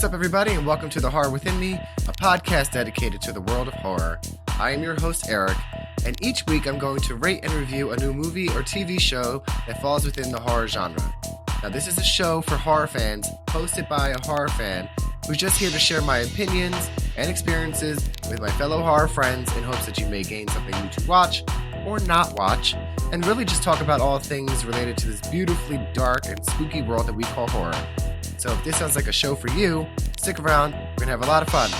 What's up, everybody, and welcome to The Horror Within Me, a podcast dedicated to the world of horror. I am your host, Eric, and each week I'm going to rate and review a new movie or TV show that falls within the horror genre. Now, this is a show for horror fans, hosted by a horror fan, who's just here to share my opinions and experiences with my fellow horror friends in hopes that you may gain something new to watch or not watch, and really just talk about all things related to this beautifully dark and spooky world that we call horror. So if this sounds like a show for you, stick around, we're going to have a lot of fun.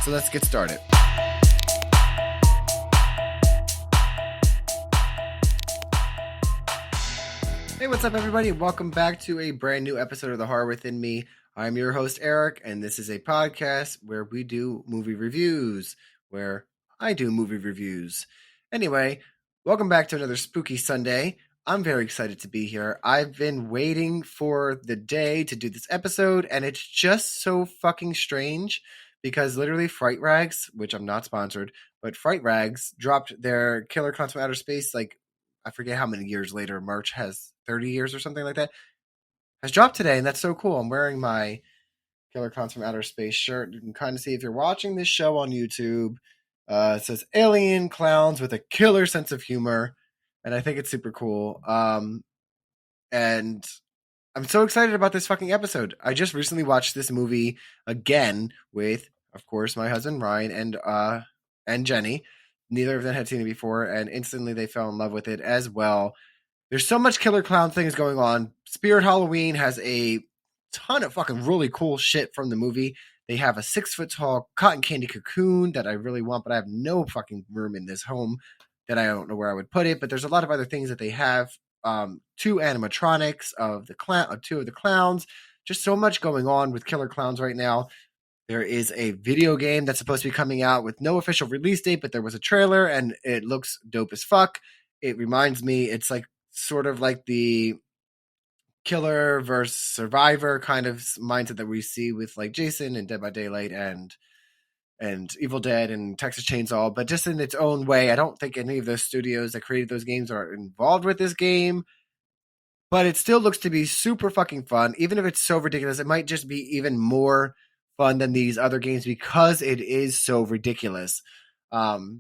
So let's get started. Hey, what's up, everybody? Welcome back to a brand new episode of The Horror Within Me. I'm your host, Eric, and this is a podcast where we do movie reviews, where I do movie reviews. Anyway, welcome back to another spooky Sunday. I'm very excited to be here. I've been waiting for the day to do this episode, and it's just so fucking strange because literally Fright Rags, which I'm not sponsored, but Fright Rags dropped their Killer Clowns from Outer Space, like, I forget how many years later. March has 30 years or something like that. Has dropped today, and that's so cool. I'm wearing my Killer Clowns from Outer Space shirt. You can kind of see if you're watching this show on YouTube. It says alien clowns with a killer sense of humor. And I think it's super cool. And I'm so excited about this fucking episode. I just recently watched this movie again with, of course, my husband Ryan and Jenny. Neither of them had seen it before, and instantly they fell in love with it as well. There's so much killer clown things going on. Spirit Halloween has a ton of fucking really cool shit from the movie. They have a 6-foot-tall cotton candy cocoon that I really want, but I have no fucking room in this home that I don't know where I would put it. But there's a lot of other things that they have. 2 animatronics of two of the clowns. Just so much going on with killer clowns right now. There is a video game that's supposed to be coming out with no official release date, but there was a trailer and it looks dope as fuck. It reminds me, it's like sort of like the killer versus survivor kind of mindset that we see with like Jason and Dead by Daylight and Evil Dead and Texas Chainsaw, but just in its own way. I don't think any of those studios that created those games are involved with this game, but it still looks to be super fucking fun. Even if it's so ridiculous, it might just be even more fun than these other games because it is so ridiculous. So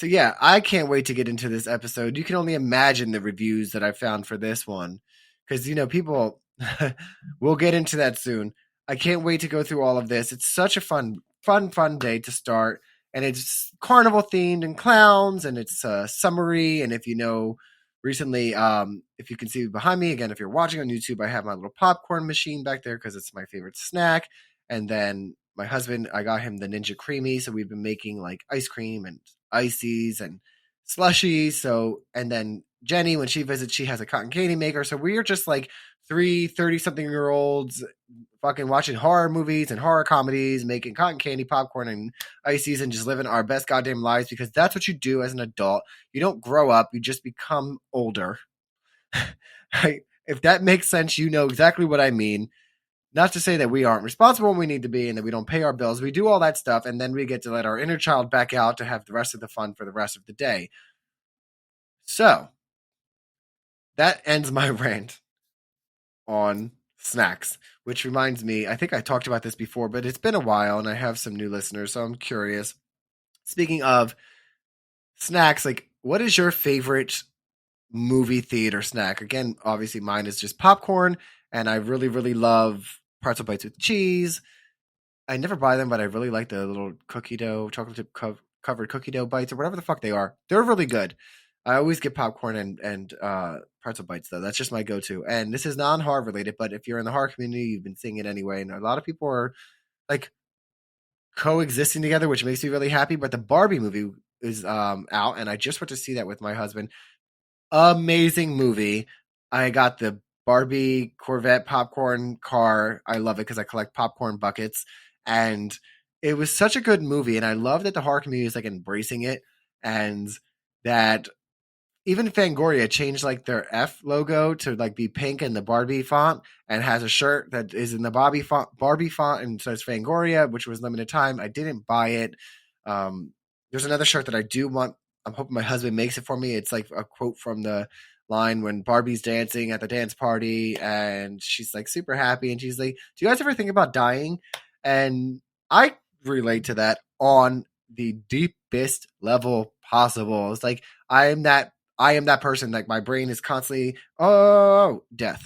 yeah, I can't wait to get into this episode. You can only imagine the reviews that I found for this one because, people we'll get into that soon. I can't wait to go through all of this. It's such a fun day to start, and it's carnival themed and clowns, and it's summery. And if you know, recently, if you can see behind me again, if you're watching on YouTube, I have my little popcorn machine back there because it's my favorite snack. And then my husband, I got him the Ninja Creamy, so we've been making like ice cream and ices and slushies. So, and then Jenny, when she visits, she has a cotton candy maker. So we are just like 3 30-something-year-olds fucking watching horror movies and horror comedies, making cotton candy, popcorn, and ices, and just living our best goddamn lives because that's what you do as an adult. You don't grow up, you just become older. If that makes sense, you know exactly what I mean. Not to say that we aren't responsible when we need to be and that we don't pay our bills. We do all that stuff, and then we get to let our inner child back out to have the rest of the fun for the rest of the day. So, that ends my rant on snacks, which reminds me, I think I talked about this before, but it's been a while, and I have some new listeners, so I'm curious. Speaking of snacks, like, what is your favorite movie theater snack? Again, obviously mine is just popcorn, and I really, really love pretzel bites with cheese. I never buy them, but I really like the little cookie dough, chocolate chip covered cookie dough bites or whatever the fuck they are. They're really good. I always get popcorn and pretzel bites, though. That's just my go-to. And this is non-horror related, but if you're in the horror community, you've been seeing it anyway. And a lot of people are like coexisting together, which makes me really happy. But the Barbie movie is out, and I just went to see that with my husband. Amazing movie. I got the Barbie Corvette popcorn car. I love it because I collect popcorn buckets. And it was such a good movie. And I love that the horror community is like embracing it. And that even Fangoria changed like their F logo to like be pink in the Barbie font and has a shirt that is in the Barbie font and says Fangoria, which was limited time. I didn't buy it. There's another shirt that I do want. I'm hoping my husband makes it for me. It's like a quote from the line when Barbie's dancing at the dance party and she's like super happy and she's like, "Do you guys ever think about dying?" And I relate to that on the deepest level possible. It's like I am that person. Like my brain is constantly, oh, death.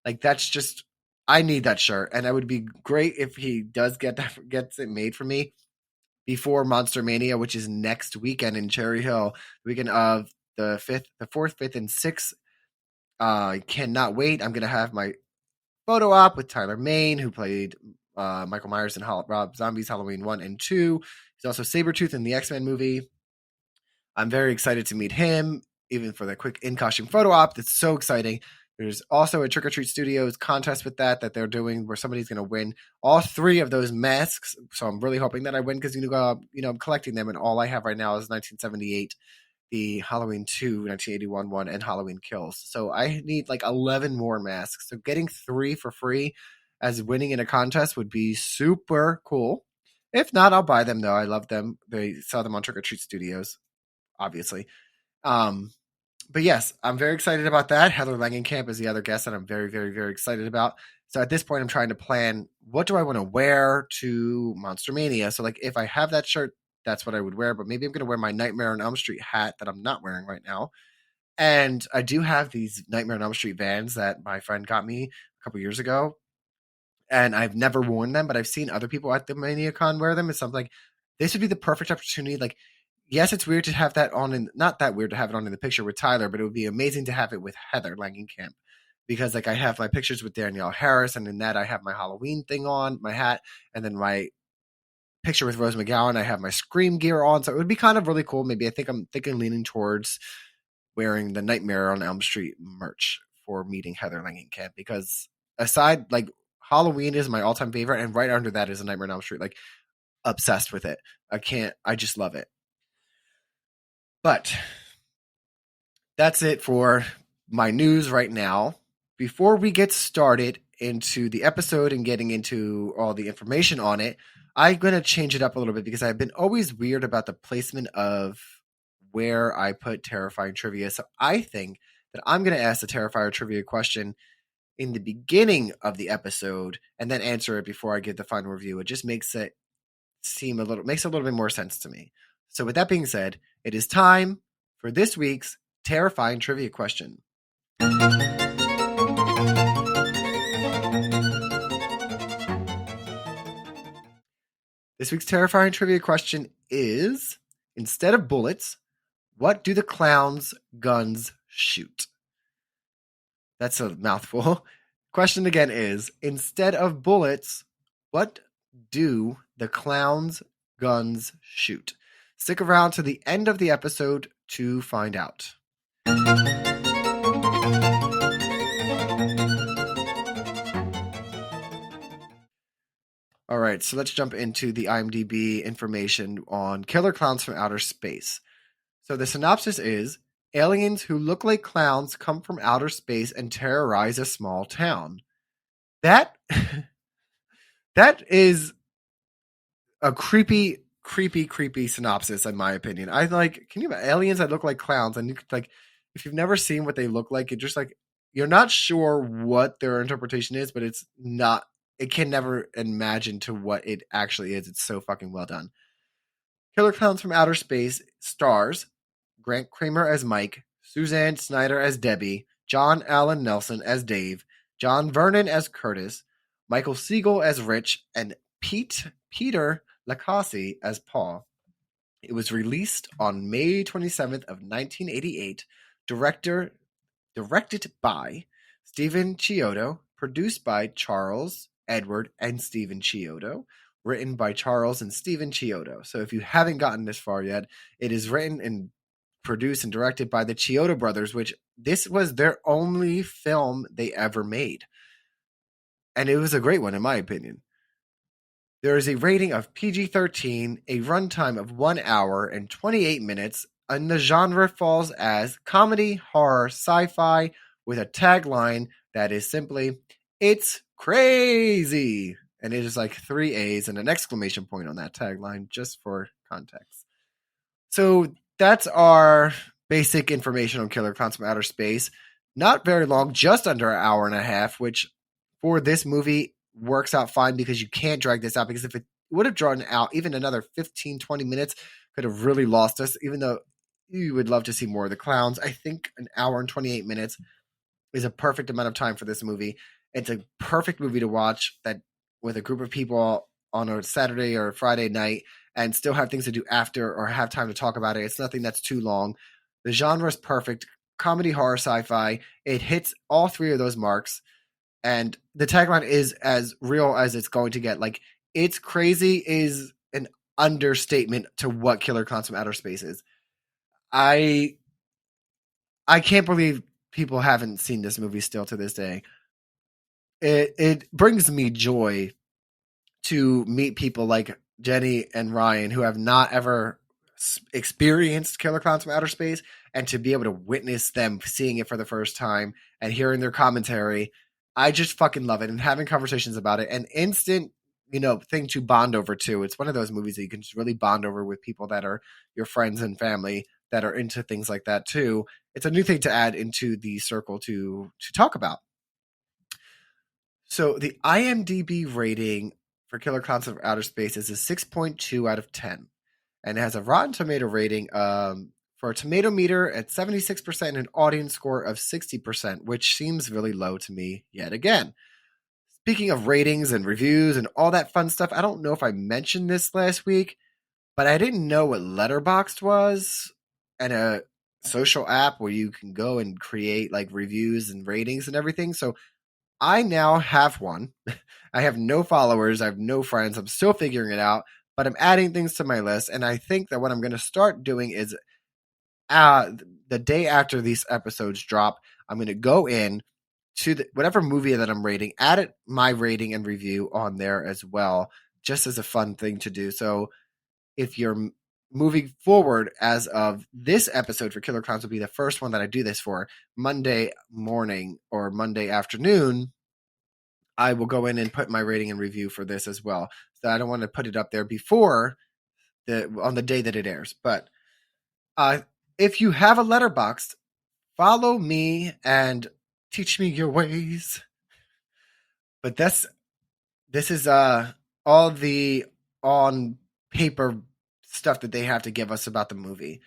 Like that's just I need that shirt, and it would be great if he does gets it made for me before Monster Mania, which is next weekend in Cherry Hill, the weekend of the 4th, 5th, and 6th. I cannot wait. I'm gonna have my photo op with Tyler Mane, who played Michael Myers in Rob Zombie's Halloween 1 and 2. He's also Sabretooth in the X-Men movie. I'm very excited to meet him, even for the quick in-costume photo op. That's so exciting. There's also a Trick or Treat Studios contest with that they're doing where somebody's going to win all 3 of those masks. So I'm really hoping that I win because I'm collecting them, and all I have right now is 1978, the Halloween 2, 1981 one, and Halloween Kills. So I need like 11 more masks. So getting 3 for free as winning in a contest would be super cool. If not, I'll buy them though. I love them. They sell them on Trick or Treat Studios, obviously. But yes, I'm very excited about that. Heather Langenkamp is the other guest that I'm very, very, very excited about. So at this point, I'm trying to plan, what do I want to wear to Monster Mania? So like if I have that shirt, that's what I would wear. But maybe I'm going to wear my Nightmare on Elm Street hat that I'm not wearing right now. And I do have these Nightmare on Elm Street Vans that my friend got me a couple years ago. And I've never worn them, but I've seen other people at the ManiaCon wear them. And so I'm like, this would be the perfect opportunity. Like, yes, it's weird to have that on, and not that weird to have it on in the picture with Tyler, but it would be amazing to have it with Heather Langenkamp, because like I have my pictures with Danielle Harris, and in that I have my Halloween thing on, my hat, and then my picture with Rose McGowan, I have my Scream gear on, so it would be kind of really cool. Maybe I'm thinking leaning towards wearing the Nightmare on Elm Street merch for meeting Heather Langenkamp, because aside, like, Halloween is my all-time favorite, and right under that is a Nightmare on Elm Street. Like, obsessed with it. I just love it. But that's it for my news right now. Before we get started into the episode and getting into all the information on it, I'm going to change it up a little bit because I've been always weird about the placement of where I put Terrifying Trivia. So I think that I'm going to ask the Terrifier Trivia question in the beginning of the episode and then answer it before I give the final review. It just makes it makes a little bit more sense to me. So with that being said, it is time for this week's Terrifying Trivia question. This week's Terrifying Trivia question is, instead of bullets, what do the clowns' guns shoot? That's a mouthful. Question again is, instead of bullets, what do the clowns' guns shoot? Stick around to the end of the episode to find out. All right, so let's jump into the IMDb information on Killer Clowns from Outer Space. So the synopsis is, aliens who look like clowns come from outer space and terrorize a small town. That is a creepy synopsis, in my opinion. I like, can you imagine aliens that look like clowns, and you could, like, if you've never seen what they look like, it just like, you're not sure what their interpretation is, but it can never imagine to what it actually is. It's so fucking well done. Killer Clowns from Outer Space stars Grant Kramer as Mike, Suzanne Snyder as Debbie, John Allen Nelson as Dave, John Vernon as Curtis, Michael Siegel as Rich, and Peter Lacassi as Paul. It was released on May 27th of 1988, directed by Stephen Chiodo, produced by Charles, Edward, and Stephen Chiodo, written by Charles and Stephen Chiodo. So if you haven't gotten this far yet, it is written and produced and directed by the Chiodo brothers, which this was their only film they ever made. And it was a great one, in my opinion. There is a rating of PG-13, a runtime of 1 hour and 28 minutes, and the genre falls as comedy, horror, sci-fi, with a tagline that is simply, "It's crazy!" And it is like 3 A's and an exclamation point on that tagline, just for context. So that's our basic information on Killer Clowns from Outer Space. Not very long, just under an hour and a half, which for this movie works out fine because you can't drag this out, because if it would have drawn out even another 15, 20 minutes, could have really lost us, even though you would love to see more of the clowns. I think an hour and 28 minutes is a perfect amount of time for this movie. It's a perfect movie to watch that with a group of people on a Saturday or a Friday night and still have things to do after or have time to talk about it. It's nothing that's too long. The genre is perfect. Comedy, horror, sci-fi. It hits all three of those marks. And the tagline is as real as it's going to get. Like, it's crazy is an understatement to what Killer Clowns from Outer Space is. I can't believe people haven't seen this movie still to this day. It brings me joy to meet people like Jenny and Ryan who have not ever experienced Killer Clowns from Outer Space, and to be able to witness them seeing it for the first time and hearing their commentary. I just fucking love it, and having conversations about it. An instant, thing to bond over too. It's one of those movies that you can just really bond over with people that are your friends and family that are into things like that too. It's a new thing to add into the circle to talk about. So the IMDb rating for Killer Clowns from Outer Space is a 6.2 out of 10. And it has a Rotten Tomato rating for a tomato meter at 76% and an audience score of 60%, which seems really low to me yet again. Speaking of ratings and reviews and all that fun stuff, I don't know if I mentioned this last week, but I didn't know what Letterboxd was, and a social app where you can go and create like reviews and ratings and everything. So I now have one. I have no followers. I have no friends. I'm still figuring it out, but I'm adding things to my list. And I think that what I'm going to start doing is the day after these episodes drop, I'm going to go in to whatever movie that I'm rating, add my rating and review on there as well, just as a fun thing to do. So if you're moving forward as of this episode for Killer Clowns will be the first one that I do this for, Monday morning or Monday afternoon, I will go in and put my rating and review for this as well. So I don't want to put it up there before on the day that it airs. But if you have a Letterboxd, follow me and teach me your ways. But this is all the on paper stuff that they have to give us about the movie.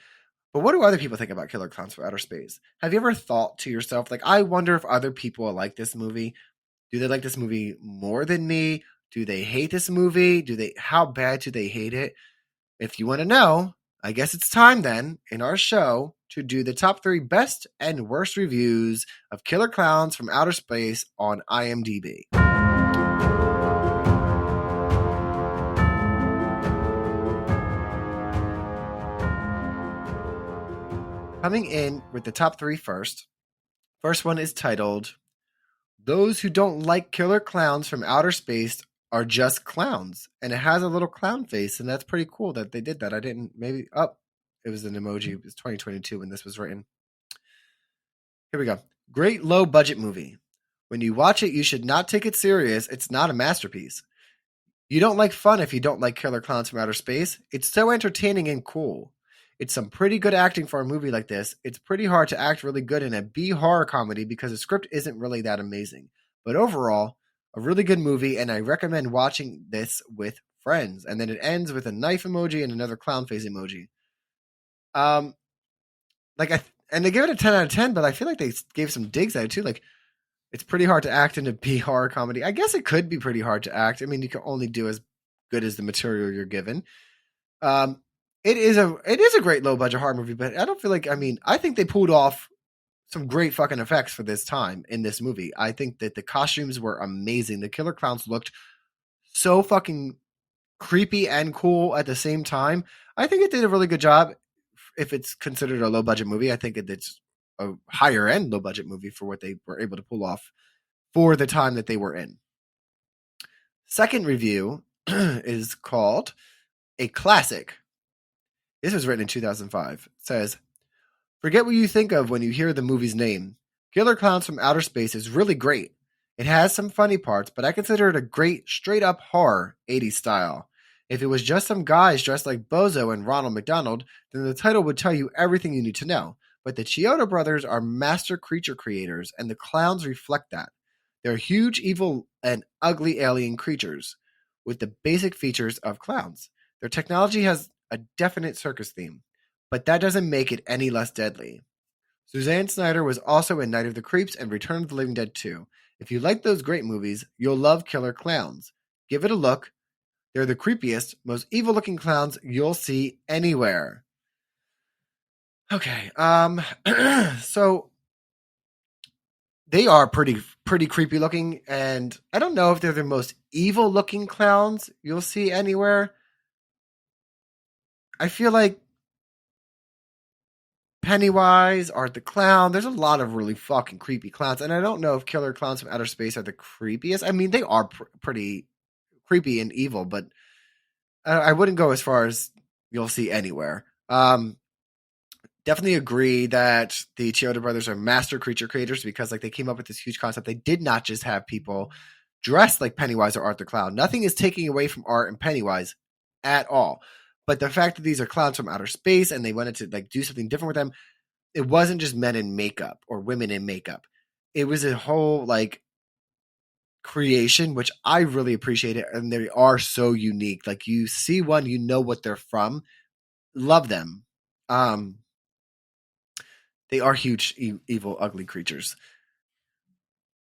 But what do other people think about Killer Clowns from Outer Space? Have you ever thought to yourself, like, I wonder if other people like this movie? Do they like this movie more than me? Do they hate this movie? How bad do they hate it? If you want to know, I guess it's time then in our show to do the top 3 best and worst reviews of Killer Clowns from Outer Space on IMDb. Coming in with the top 3 first. First one is titled, "Those Who Don't Like Killer Clowns from Outer Space Are Just Clowns." And it has a little clown face, and that's pretty cool that they did that. It was an emoji. It was 2022 when this was written. Here we go. "Great low budget movie. When you watch it, you should not take it serious. It's not a masterpiece. You don't like fun if you don't like Killer Clowns from Outer Space. It's so entertaining and cool. It's some pretty good acting for a movie like this. It's pretty hard to act really good in a B horror comedy because the script isn't really that amazing. But overall, a really good movie, and I recommend watching this with friends." And then it ends with a knife emoji and another clown face emoji. And they give it a 10 out of 10, but I feel like they gave some digs at it too. Like, it's pretty hard to act in a B horror comedy. I guess it could be pretty hard to act. I mean, you can only do as good as the material you're given. It is a great low budget horror movie, but I don't feel like, I think they pulled off some great fucking effects for this time in this movie. I think that the costumes were amazing. The Killer Clowns looked so fucking creepy and cool at the same time. I think it did a really good job. If it's considered a low budget movie, I think it's a higher end low budget movie for what they were able to pull off for the time that they were in. Second review is called A Classic. This was written in 2005. It says, "Forget what you think of when you hear the movie's name. Killer Clowns from Outer Space is really great. It has some funny parts, but I consider it a great straight-up horror, 80s style. If it was just some guys dressed like Bozo and Ronald McDonald, then the title would tell you everything you need to know. but the Chiodo brothers are master creature creators, and the clowns reflect that. They're huge, evil, and ugly alien creatures with the basic features of clowns. Their technology has a definite circus theme, but that doesn't make it any less deadly. Suzanne Snyder was also in Night of the Creeps and Return of the Living Dead 2. If you like those great movies, you'll love Killer Clowns. Give it a look. They're the creepiest, most evil-looking clowns you'll see anywhere. Okay, so they are pretty creepy looking, and I don't know if they're the most evil-looking clowns you'll see anywhere. I feel like Pennywise, Art the Clown. There's a lot of really fucking creepy clowns, and I don't know if Killer Clowns from Outer Space are the creepiest. I mean, they are pretty creepy and evil, but I wouldn't go as far as you'll see anywhere. Definitely agree that the Chiodo brothers are master creature creators because like they came up with this huge concept. They did not just have people dressed like Pennywise or Art the Clown. Nothing is taking away from Art and Pennywise at all. But the fact that these are clowns from outer space and they wanted to like do something different with them, it wasn't just men in makeup or women in makeup. It was a whole like creation, which I really appreciate it. And they are so unique. Like you see one, you know what they're from. Love them. They are huge, evil, ugly creatures.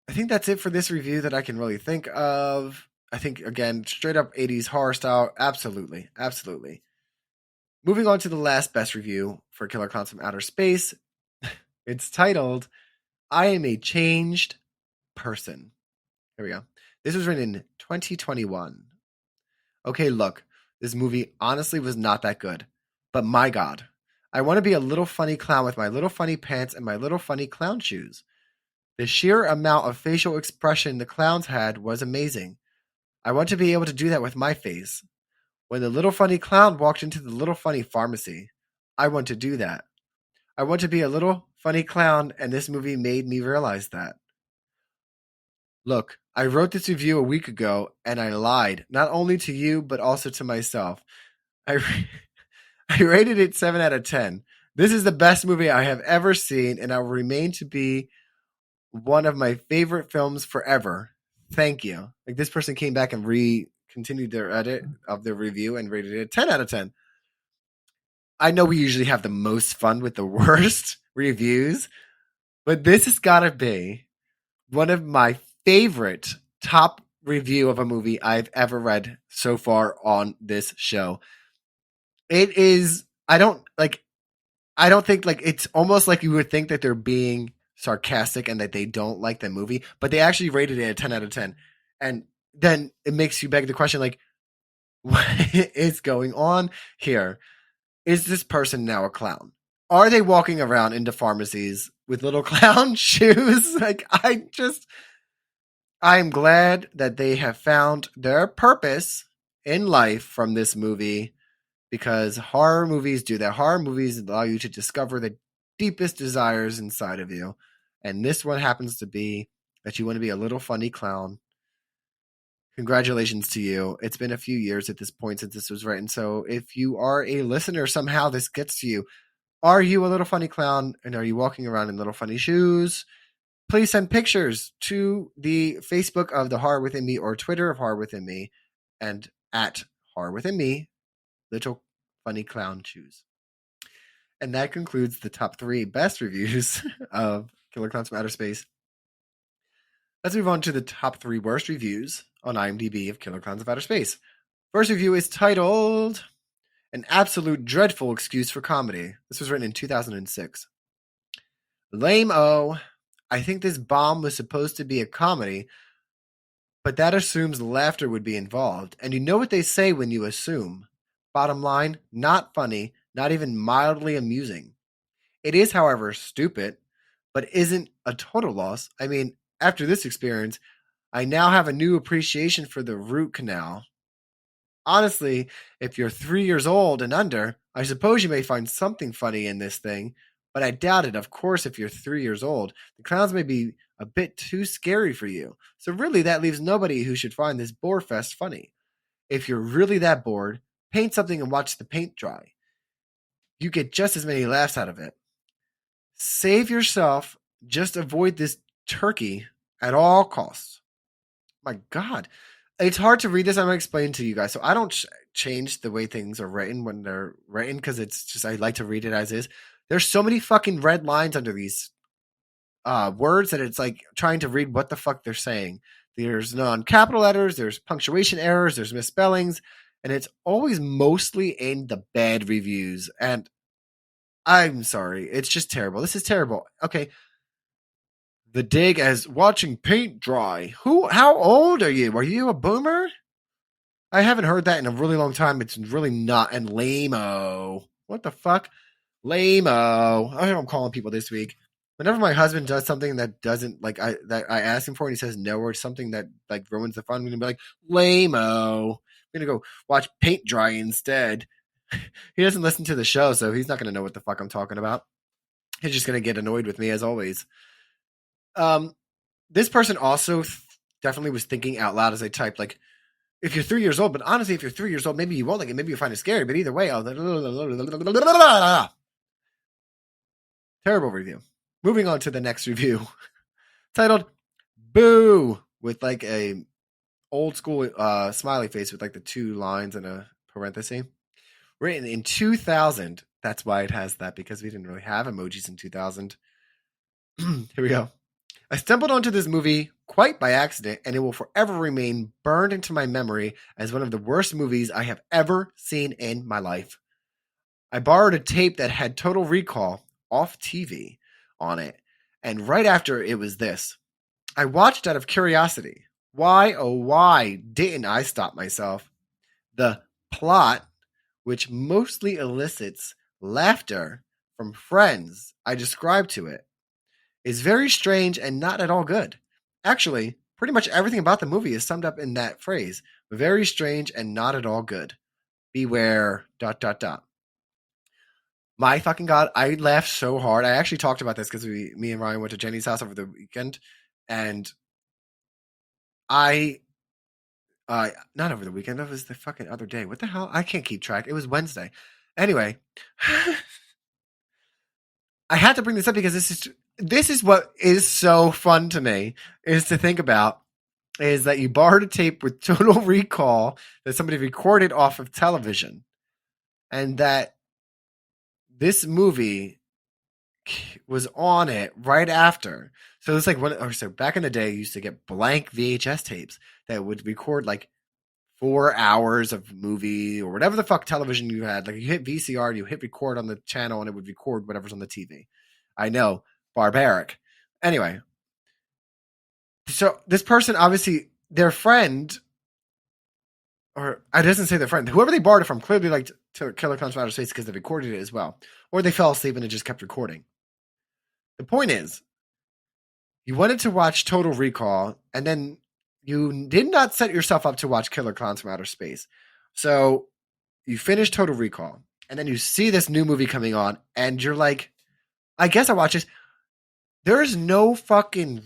I think that's it for this review that I can really think of. I think, again, straight up 80s horror style. Absolutely. Absolutely. Moving on to the last best review for Killer Clowns from Outer Space. It's titled, I Am a Changed Person. Here we go. This was written in 2021. Okay, look, this movie honestly was not that good. But my God, I want to be a little funny clown with my little funny pants and my little funny clown shoes. The sheer amount of facial expression the clowns had was amazing. I want to be able to do that with my face. When the little funny clown walked into the little funny pharmacy, I want to do that. I want to be a little funny clown, and this movie made me realize that. Look, I wrote this review a week ago, and I lied, not only to you, but also to myself. I rated it 7 out of 10. This is the best movie I have ever seen, and I will remain to be one of my favorite films forever. Thank you. Like this person came back and continued their edit of the review and rated it 10 out of 10. I know we usually have the most fun with the worst reviews, but this has got to be one of my favorite top review of a movie I've ever read so far on this show. It is, I don't think like it's almost like you would think that they're being sarcastic and that they don't like the movie, but they actually rated it a 10 out of 10. And then it makes you beg the question, like, what is going on here? Is this person now a clown? Are they walking around into pharmacies with little clown shoes? Like, I am glad that they have found their purpose in life from this movie because horror movies do that. Horror movies allow you to discover the deepest desires inside of you. And this one happens to be that you want to be a little funny clown. Congratulations to you. It's been a few years at this point since this was written. So if you are a listener, somehow this gets to you. Are you a little funny clown and are you walking around in little funny shoes? Please send pictures to the Facebook of the Horror Within Me or Twitter of Horror Within Me and at Horror Within Me, little funny clown shoes. And that concludes the top 3 best reviews of Killer Clowns from Outer Space. Let's move on to the top 3 worst reviews on IMDb of Killer Clowns of Outer Space. First review is titled, An Absolute Dreadful Excuse for Comedy. This was written in 2006. Lame-o. I think this bomb was supposed to be a comedy, but that assumes laughter would be involved. And you know what they say when you assume. Bottom line, not funny, not even mildly amusing. It is, however, stupid, but isn't a total loss. I mean, after this experience, I now have a new appreciation for the root canal. Honestly, if you're 3 years old and under, I suppose you may find something funny in this thing, but I doubt it. Of course, if you're 3 years old, the clowns may be a bit too scary for you. So really, that leaves nobody who should find this bore fest funny. If you're really that bored, paint something and watch the paint dry. You get just as many laughs out of it. Save yourself. Just avoid this turkey at all costs. My God. It's hard to read this. I'm going to explain to you guys. So I don't change the way things are written when they're written because it's just, I like to read it as is. There's so many fucking red lines under these words that it's like trying to read what the fuck they're saying. There's non-capital letters, there's punctuation errors, there's misspellings, and it's always mostly in the bad reviews. And I'm sorry, it's just terrible. This is terrible. Okay, the dig as watching paint dry. How old are you? Are you a boomer? I haven't heard that in a really long time. It's really not. And lame-o. What the fuck? Lame-o. I know I'm calling people this week. Whenever my husband does something that doesn't like that I ask him for and he says no or something that like ruins the fun, I'm gonna be like, lame-o. I'm gonna go watch paint dry instead. He doesn't listen to the show, so he's not gonna know what the fuck I'm talking about. He's just gonna get annoyed with me as always. This person also definitely was thinking out loud as I typed, like, if you're 3 years old, but honestly, if you're 3 years old, maybe you won't like it, maybe you find it scary, but either way, terrible review. Moving on to the next review, titled "Boo" with like a old school smiley face with like the two lines and a parenthesis. Written in 2000. That's why it has that, because we didn't really have emojis in 2000. Here we go. I stumbled onto this movie quite by accident, and it will forever remain burned into my memory as one of the worst movies I have ever seen in my life. I borrowed a tape that had Total Recall off TV on it, and right after it was this. I watched out of curiosity. Why, oh why didn't I stop myself? The plot, which mostly elicits laughter from friends I described to it, is very strange and not at all good. Actually, pretty much everything about the movie is summed up in that phrase. Very strange and not at all good. Beware, ... My fucking God, I laughed so hard. I actually talked about this because me and Ryan went to Jenny's house over the weekend, and I, not over the weekend, that was the fucking other day. What the hell? I can't keep track. It was Wednesday. Anyway, I had to bring this up because this is what is so fun to me, is to think about, is that you borrowed a tape with Total Recall that somebody recorded off of television, and that this movie was on it right after. So it's like so back in the day, you used to get blank VHS tapes that would record like 4 hours of movie or whatever the fuck television you had. Like you hit VCR, you hit record on the channel, and it would record whatever's on the TV. I know, barbaric. Anyway, so this person, obviously their friend, or I doesn't say their friend, whoever they borrowed it from, clearly liked to Killer Clowns from Outer Space because they recorded it as well, or they fell asleep and it just kept recording. The point is, you wanted to watch Total Recall, and then you did not set yourself up to watch Killer Clowns from Outer Space. So you finish Total Recall, and then you see this new movie coming on, and you're like, I guess I watch this. There's no fucking...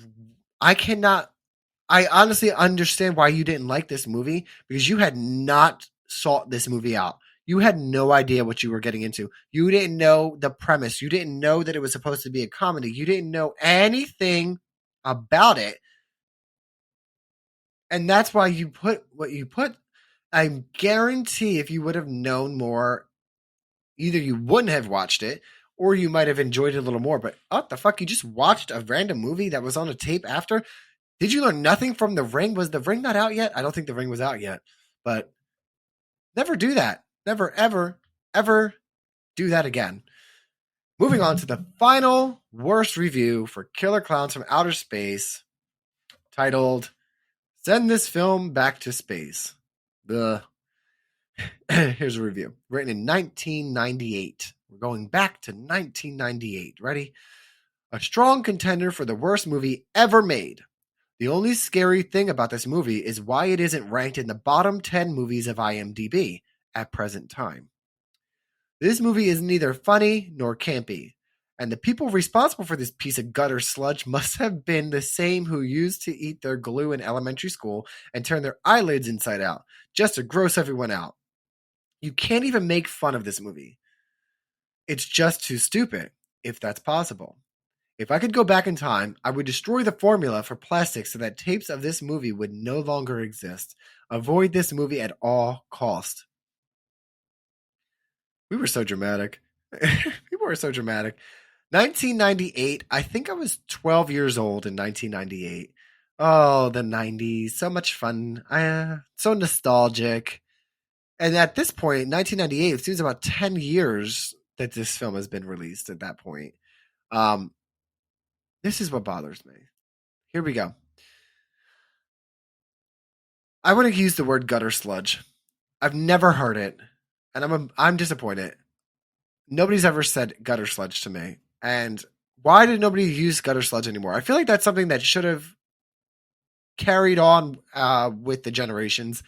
I honestly understand why you didn't like this movie, because you had not sought this movie out. You had no idea what you were getting into. You didn't know the premise. You didn't know that it was supposed to be a comedy. You didn't know anything about it. And that's why you put what you put. I guarantee if you would have known more, either you wouldn't have watched it, or you might have enjoyed it a little more. But what the fuck? You just watched a random movie that was on a tape after? Did you learn nothing from The Ring? Was The Ring not out yet? I don't think The Ring was out yet. But never do that. Never, ever, ever do that again. Moving on to the final worst review for Killer Clowns from Outer Space, titled "Send This Film Back to Space." Here's a review. Written in 1998. We're going back to 1998. Ready? A strong contender for the worst movie ever made. The only scary thing about this movie is why it isn't ranked in the bottom 10 movies of IMDb at present time. This movie is neither funny nor campy, and the people responsible for this piece of gutter sludge must have been the same who used to eat their glue in elementary school and turn their eyelids inside out, just to gross everyone out. You can't even make fun of this movie. It's just too stupid, if that's possible. If I could go back in time, I would destroy the formula for plastic so that tapes of this movie would no longer exist. Avoid this movie at all cost. We were so dramatic. People were so dramatic. 1998. I think I was 12 years old in 1998. Oh, the 90s. So much fun. So nostalgic. And at this point, 1998, it seems about 10 years that this film has been released at that point. Um, this is what bothers me. Here we go. I want to use the word gutter sludge. I've never heard it, and I'm disappointed. Nobody's ever said gutter sludge to me. And why did nobody use gutter sludge anymore? I feel like that's something that should have carried on with the generations.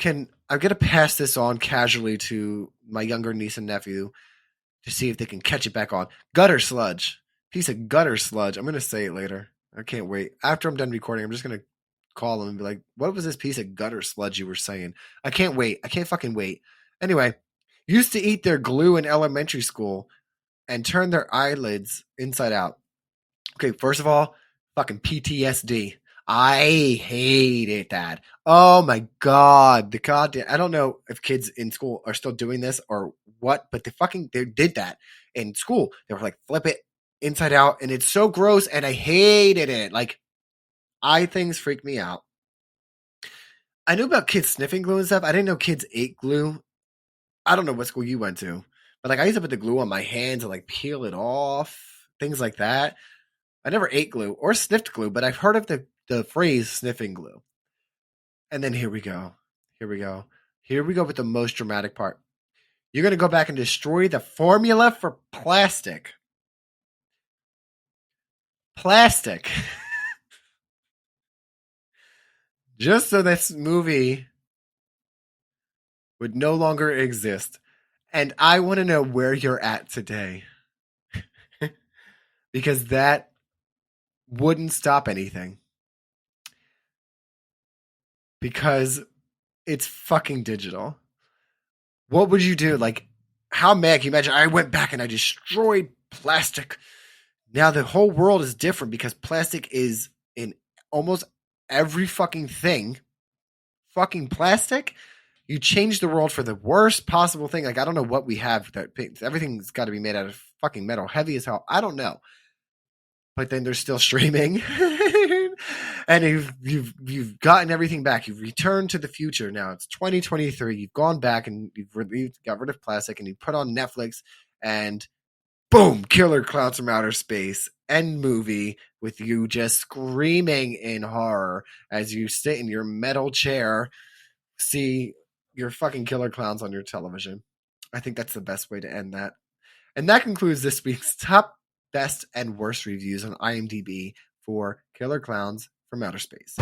I'm going to pass this on casually to my younger niece and nephew to see if they can catch it back on. Gutter sludge. Piece of gutter sludge. I'm going to say it later. I can't wait. After I'm done recording, I'm just going to call them and be like, what was this piece of gutter sludge you were saying? I can't wait. I can't fucking wait. Anyway, used to eat their glue in elementary school and turn their eyelids inside out. Okay, first of all, fucking PTSD. I hated that. Oh my god, the goddamn! I don't know if kids in school are still doing this or what, but they did that in school. They were like, flip it inside out, and it's so gross, and I hated it. Like, eye things freak me out. I knew about kids sniffing glue and stuff. I didn't know kids ate glue. I don't know what school you went to, but like I used to put the glue on my hands and like peel it off, things like that. I never ate glue or sniffed glue, but I've heard of the phrase sniffing glue. And then here we go. Here we go. Here we go with the most dramatic part. You're going to go back and destroy the formula for plastic. Plastic. Just so this movie would no longer exist. And I want to know where you're at today. Because that wouldn't stop anything. Because it's fucking digital. What would you do? Like, how mad can you imagine? I went back and I destroyed plastic. Now the whole world is different because plastic is in almost every fucking thing. Fucking plastic. You change the world for the worst possible thing. Like, I don't know what we have. That everything's got to be made out of fucking metal, heavy as hell. I don't know. But then there's still streaming, and you've gotten everything back. You've returned to the future. Now it's 2023. You've gone back and you've got rid of plastic, and you put on Netflix, and boom, Killer Klowns from Outer Space end movie with you just screaming in horror as you sit in your metal chair, see your fucking Killer Klowns on your television. I think that's the best way to end that. And that concludes this week's top, best, and worst reviews on IMDb for Killer Klowns from Outer Space.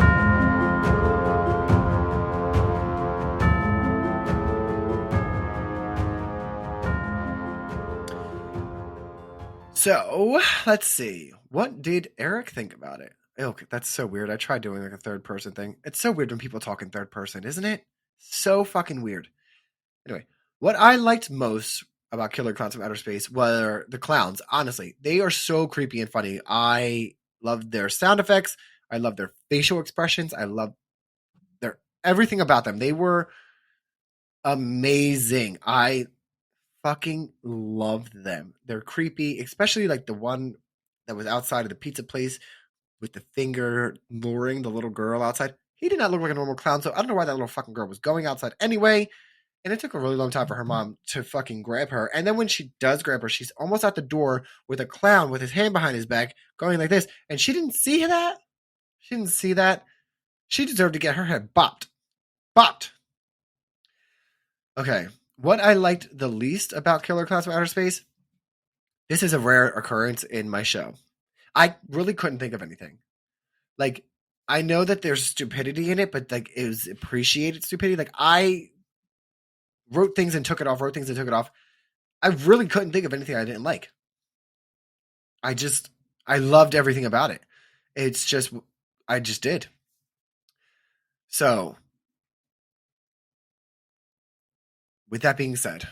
So, let's see. What did Eric think about it? Oh, that's so weird. I tried doing like a third person thing. It's so weird when people talk in third person, isn't it? So fucking weird. Anyway, what I liked most about Killer Klowns from Outer Space were the clowns. Honestly, they are so creepy and funny. I loved their sound effects. I love their facial expressions. I love their everything about them. They were amazing. I fucking loved them. They're creepy, especially like the one that was outside of the pizza place with the finger luring the little girl outside. He did not look like a normal clown, so I don't know why that little fucking girl was going outside anyway. And it took a really long time for her mom to fucking grab her. And then when she does grab her, she's almost at the door with a clown with his hand behind his back going like this. And she didn't see that. She didn't see that. She deserved to get her head bopped. Bopped. Okay. What I liked the least about Killer Klowns from Outer Space, this is a rare occurrence in my show. I really couldn't think of anything. Like, I know that there's stupidity in it, but like it was appreciated stupidity. Like, I wrote things and took it off, wrote things and took it off. I really couldn't think of anything I didn't like. I loved everything about it. It's just, I just did. So, with that being said,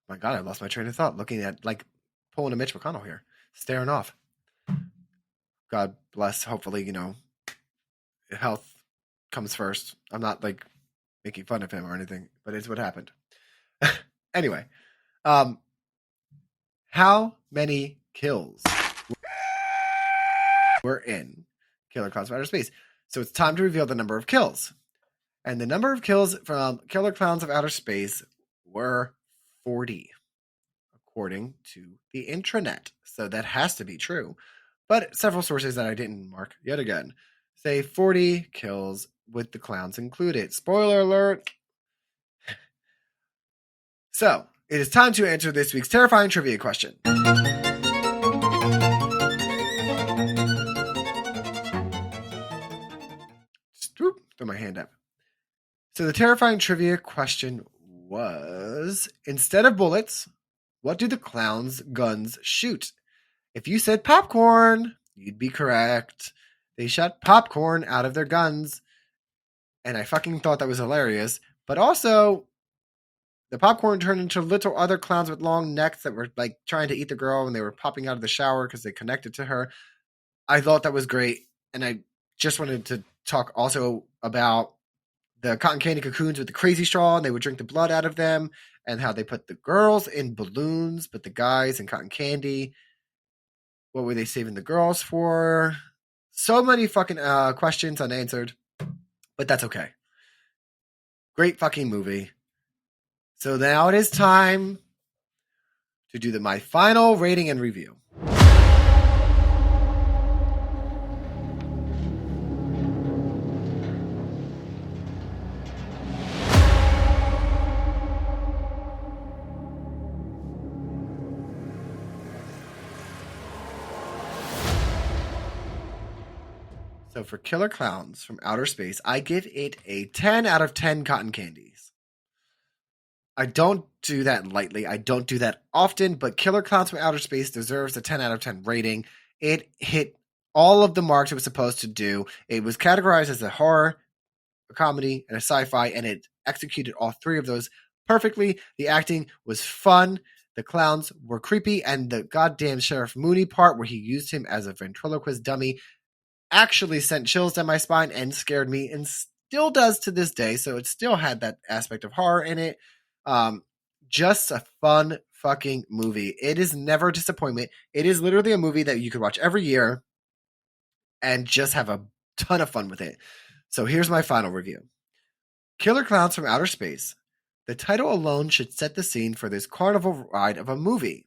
my God, I lost my train of thought looking at, like, pulling a Mitch McConnell here, staring off. God bless. Hopefully, health comes first. I'm not like making fun of him or anything, but it's what happened. Anyway, how many kills were in Killer Clowns from Outer Space? So it's time to reveal the number of kills. And the number of kills from Killer Clowns of Outer Space were 40, according to the intranet. So that has to be true. But several sources that I didn't mark yet again say 40 kills with the clowns included. Spoiler alert. So it is time to answer this week's terrifying trivia question. Throw my hand up. So the terrifying trivia question was, instead of bullets, what do the clowns' guns shoot? If you said popcorn, you'd be correct. They shot popcorn out of their guns. And I fucking thought that was hilarious. But also, the popcorn turned into little other clowns with long necks that were like trying to eat the girl, and they were popping out of the shower because they connected to her. I thought that was great. And I just wanted to talk also about the cotton candy cocoons with the crazy straw, and they would drink the blood out of them, and how they put the girls in balloons, but the guys in cotton candy. What were they saving the girls for? So many fucking questions unanswered, but that's okay. Great fucking movie. So now it is time to do my final rating and review. So for Killer Clowns from Outer Space, I give it a 10 out of 10 cotton candies. I don't do that lightly. I don't do that often, but Killer Clowns from Outer Space deserves a 10 out of 10 rating. It hit all of the marks it was supposed to do. It was categorized as a horror, a comedy, and a sci-fi, and it executed all three of those perfectly. The acting was fun. The clowns were creepy, and the goddamn Sheriff Mooney part where he used him as a ventriloquist dummy actually sent chills down my spine and scared me, and still does to this day. So it still had that aspect of horror in it. Just a fun fucking movie. It is never a disappointment. It is literally a movie that you could watch every year and just have a ton of fun with it. So here's my final review. Killer Clowns from Outer Space. The title alone should set the scene for this carnival ride of a movie.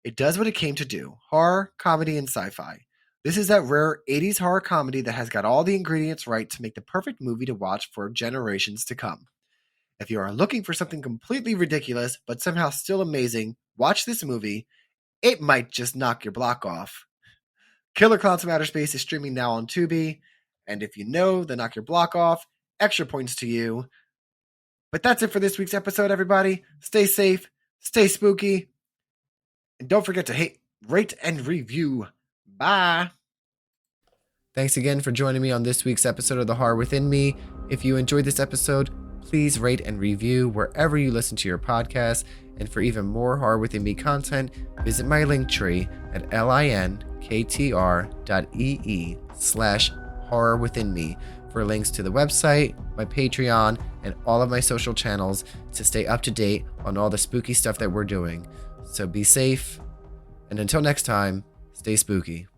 It does what it came to do. Horror, comedy, and sci-fi. This is that rare 80s horror comedy that has got all the ingredients right to make the perfect movie to watch for generations to come. If you are looking for something completely ridiculous, but somehow still amazing, watch this movie. It might just knock your block off. Killer Clowns from Outer Space is streaming now on Tubi. And if you know the knock your block off, extra points to you. But that's it for this week's episode, everybody. Stay safe, stay spooky, and don't forget to rate, and review. Bye. Thanks again for joining me on this week's episode of The Horror Within Me. If you enjoyed this episode, please rate and review wherever you listen to your podcast. And for even more Horror Within Me content, visit my link tree at linktr.ee/horror within me for links to the website, my Patreon, and all of my social channels to stay up to date on all the spooky stuff that we're doing. So be safe, and until next time, stay spooky.